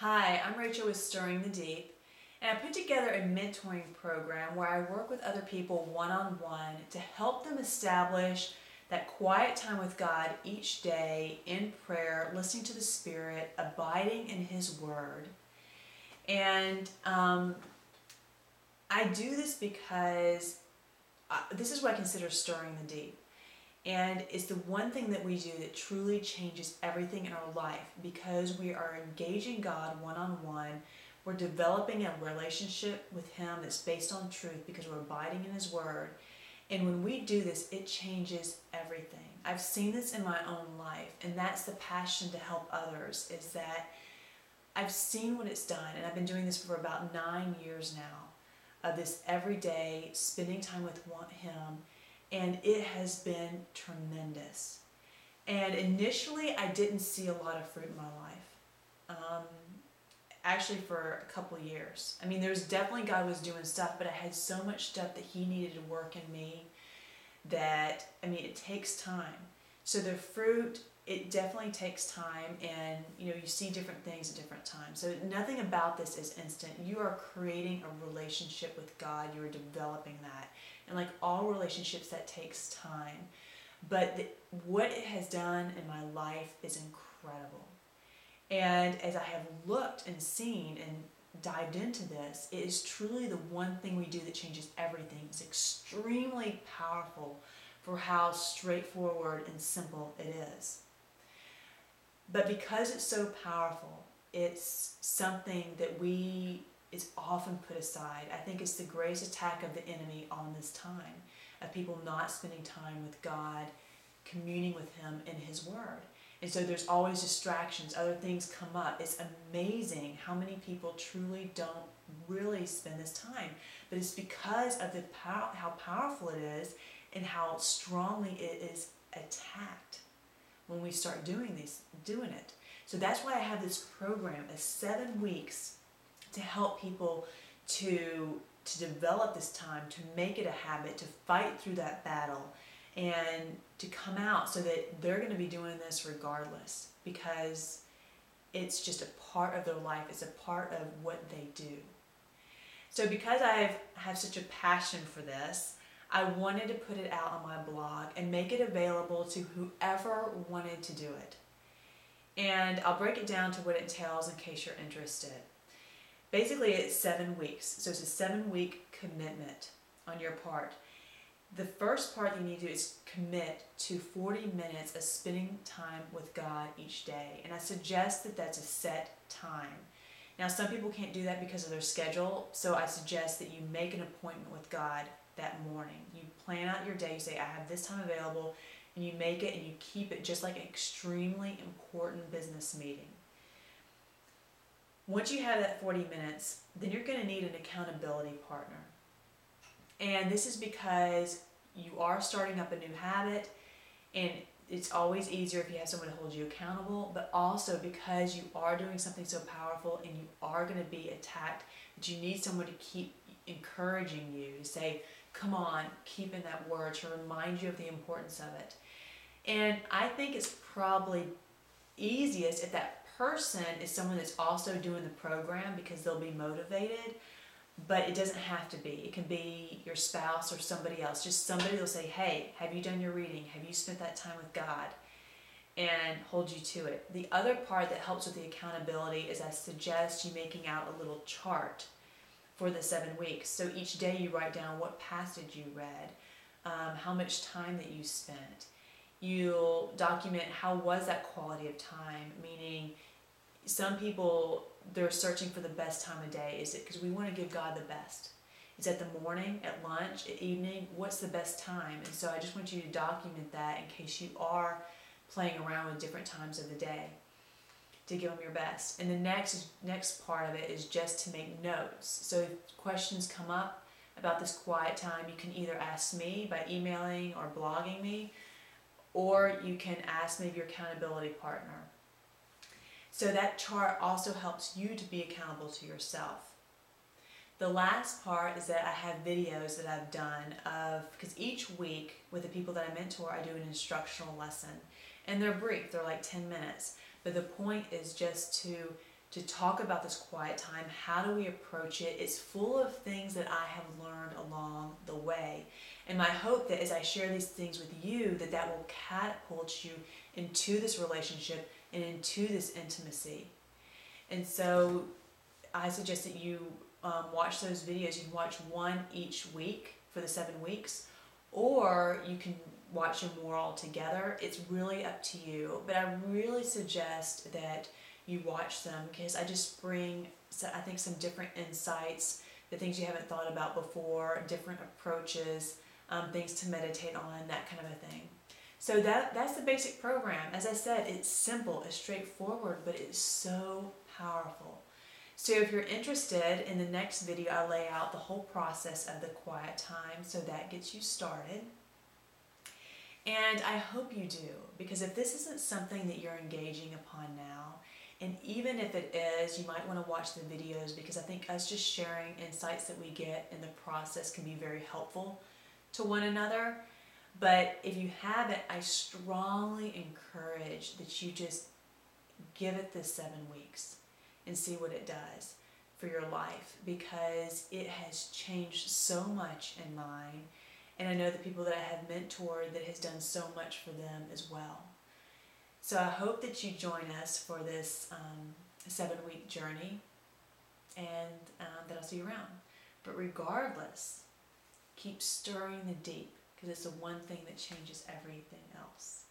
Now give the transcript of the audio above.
Hi, I'm Rachel with Stirring the Deep, and I put together a mentoring program where I work with other people one-on-one to help them establish that quiet time with God each day in prayer, listening to the Spirit, abiding in His Word. And I do this because this is what I consider stirring the deep. And it's the one thing that we do that truly changes everything in our life because we are engaging God one-on-one. We're developing a relationship with Him that's based on truth because we're abiding in His Word. And when we do this, it changes everything. I've seen this in my own life, and that's the passion to help others, is that I've seen what it's done, and I've been doing this for about 9 years now, of this everyday spending time with Him. And it has been tremendous. And initially, I didn't see a lot of fruit in my life. Actually, for a couple of years. I mean, there's definitely God was doing stuff, but I had so much stuff that He needed to work in me that, it takes time. So the fruit, it definitely takes time, and you see different things at different times. So nothing about this is instant. You are creating a relationship with God. You are developing that. And like all relationships, that takes time. But what it has done in my life is incredible. And as I have looked and seen and dived into this, it is truly the one thing we do that changes everything. It's extremely powerful for how straightforward and simple it is. But because it's so powerful, it's something that is often put aside. I think it's the greatest attack of the enemy on this time, of people not spending time with God, communing with Him in His Word. And so there's always distractions, other things come up. It's amazing how many people truly don't really spend this time. But it's because of how powerful it is and how strongly it is attacked when we start doing it. So that's why I have this program of 7 weeks to help people to develop this time, to make it a habit, to fight through that battle, and to come out so that they're going to be doing this regardless, because it's just a part of their life. It's a part of what they do. So because I have such a passion for this, I wanted to put it out on my blog and make it available to whoever wanted to do it. And I'll break it down to what it entails in case you're interested. Basically, it's 7 weeks. So it's a 7-week commitment on your part. The first part you need to do is commit to 40 minutes of spending time with God each day. And I suggest that that's a set time. Now, some people can't do that because of their schedule, so I suggest that you make an appointment with God that morning. You plan out your day, you say, I have this time available, and you make it and you keep it just like an extremely important business meeting. Once you have that 40 minutes, then you're going to need an accountability partner. And this is because you are starting up a new habit, and it's always easier if you have someone to hold you accountable, but also because you are doing something so powerful and you are going to be attacked, that you need someone to keep encouraging you, to say, come on, keep in that word, to remind you of the importance of it. And I think it's probably easiest if that person is someone that's also doing the program, because they'll be motivated. But it doesn't have to be. It can be your spouse or somebody else. Just somebody will say, hey, have you done your reading? Have you spent that time with God? And hold you to it. The other part that helps with the accountability is I suggest you making out a little chart for the 7 weeks. So each day you write down what passage you read, how much time that you spent. You'll document how was that quality of time, meaning some people, they're searching for the best time of day. Is it because we want to give God the best? Is it the morning, at lunch, at evening? What's the best time? And so I just want you to document that in case you are playing around with different times of the day, to give them your best. And the next part of it is just to make notes. So if questions come up about this quiet time, you can either ask me by emailing or blogging me, or you can ask maybe your accountability partner. So that chart also helps you to be accountable to yourself. The last part is that I have videos that I've done because each week with the people that I mentor, I do an instructional lesson. And they're brief, they're like 10 minutes. But the point is just to to talk about this quiet time. How do we approach it? It's full of things that I have learned along the way. And my hope that as I share these things with you, that will catapult you into this relationship and into this intimacy. And so I suggest that you watch those videos. You can watch one each week for the 7 weeks, or you can watch them more all together. It's really up to you. But I really suggest that you watch them, because I just bring, I think, some different insights, the things you haven't thought about before, different approaches, things to meditate on, that kind of a thing. So that's the basic program. As I said, it's simple, it's straightforward, but it's so powerful. So if you're interested, in the next video I lay out the whole process of the quiet time, so that gets you started. And I hope you do, because if this isn't something that you're engaging upon now, and even if it is, you might want to watch the videos, because I think us just sharing insights that we get in the process can be very helpful to one another. But if you haven't, I strongly encourage that you just give it the 7 weeks and see what it does for your life, because it has changed so much in mine. And I know the people that I have mentored, that has done so much for them as well. So I hope that you join us for this 7-week journey, and that I'll see you around. But regardless, keep stirring the deep, because it's the one thing that changes everything else.